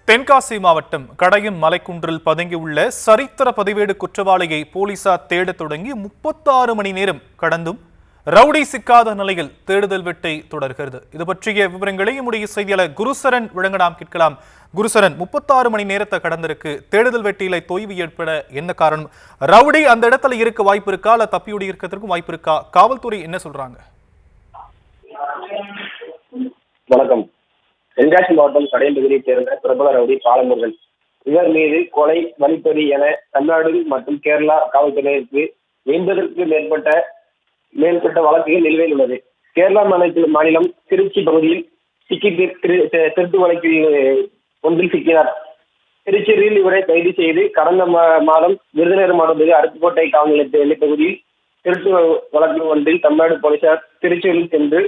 தென்காசி மாவட்டம் கடையம் மலைக்குன்றில் பதுங்கியுள்ள சரித்திர பதிவேடு குற்றவாளியை போலீசார் தேடத் தொடங்கி 36 மணி நேரம் கடந்தும் ரவுடி சிக்காத நிலையில் தேடுதல் வேட்டை தொடர்கிறது. இது பற்றிய விவரங்களை நம்முடைய செய்தியாளர் குருசரன் வழங்க நாம் கேட்கலாம். குருசரன், 36 மணி நேரத்தை கடந்திருக்கு, தேடுதல் வேட்டையில தொய்வு ஏற்பட என்ன காரணம்? ரவுடி அந்த இடத்துல இருக்க வாய்ப்பு இருக்கா, இல்ல தப்பியோடி இருக்கிறதுக்கும் வாய்ப்பு இருக்கா? காவல்துறை என்ன சொல்றாங்க? வணக்கம். தென்காசி மாவட்டம் கடையம் பகுதியைச் சேர்ந்த பிரபல ரவுடி பாலமுருகன். இவர் மீது கொலை, வழிப்பறி என தமிழ்நாடு மற்றும் கேரளா காவல்துறையினருக்கு 80க்கும் மேற்பட்ட வழக்குகள் நிலுவையில் உள்ளது. கேரளா மாநிலம் திருச்சி பகுதியில் சிக்கி திருட்டு வழக்கில் ஒன்றில் சிக்கினார். திருச்சியில் இவரை கைது செய்து கடந்த மாதம் விருதுநகர் மாவட்டத்தில் அருப்புக்கோட்டை காவல் நிலைய பகுதியில் திருட்டு வழக்கு ஒன்றில் தமிழ்நாடு போலீசார் திருச்சியில் சென்று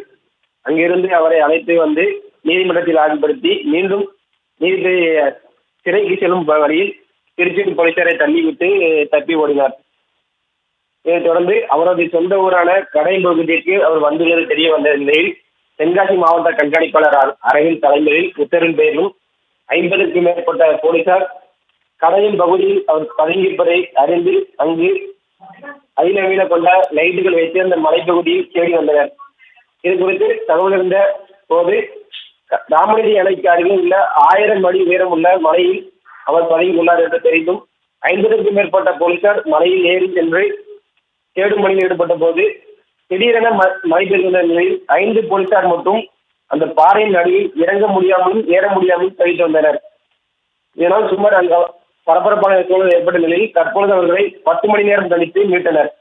அங்கிருந்து அவரை அழைத்து வந்து நீதிமன்றத்தில் ஆஜர்படுத்தி மீண்டும் நீதிபதி சிறைக்கு செல்லும் வழியில் திருச்சி போலீசாரை தள்ளிவிட்டு தப்பி ஓடினார். இதைத் தொடர்ந்து அவரது சொந்த ஊரான கடையம் பகுதிக்கு அவர் வந்துள்ளது தெரிய வந்த நிலையில் தென்காசி மாவட்ட கண்காணிப்பாளர் அரவிந்த் தலைமையில் உத்தரவின் பெயரிலும் 50க்கும் மேற்பட்ட போலீசார் கடையம் பகுதியில் அவர் பதுங்கியிருப்பதை அறிந்து அங்கு அதிநவீன கொண்ட லைட்டுகள் வைத்து அந்த மலைப்பகுதியில் தேடி வந்தனர். இது குறித்து தகவல் இருந்த போது ராமநிதி அணைக்கு அருகில் உள்ள 1000 அடி உயரம் உள்ள மலையில் அவர் பதுங்கியுள்ளார் என்று தெரிந்தும் 50க்கும் மேற்பட்ட போலீசார் மலையில் ஏறி சென்று தேடும் பணியில் ஈடுபட்ட போது திடீரென மழை பெய்துள்ள நிலையில் 5 போலீசார் மட்டும் அந்த பாறையின் நடுவில் இறங்க முடியாமலும் ஏற முடியாமலும் தவித்து வந்தனர். இதனால் சுமார் அங்கு பரபரப்பான சூழல் ஏற்பட்ட நிலையில் தற்பொழுது அவர்களை 10 மணி நேரம் கழித்து மீட்டனர்.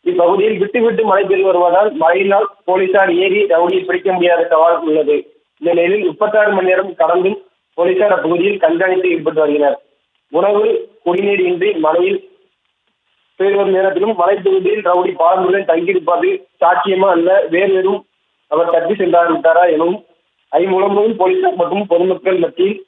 இப்பகுதியில் விட்டு மழை பெய்து வருவதால் மழையினால் போலீசார் ஏறி ரவுடியை பிடிக்க முடியாத சவால் உள்ளது. இந்த நிலையில் 36 மணி நேரம் கடந்தும் போலீசார் அப்பகுதியில் கண்காணித்து ஈடுபட்டு வருகின்றனர். உணவு, குடிநீர் இன்றி மழையில் பெய்து வரும் நேரத்திலும் மலைப்பகுதியில் ரவுடி பாலமுருகன் தங்கியிருப்பது சாட்சியமா அல்ல வேறு எதுவும் அவர் தப்பி சென்றாரா எனவும் ஐம்புலமும் போலீசார் மற்றும் பொதுமக்கள் மத்தியில்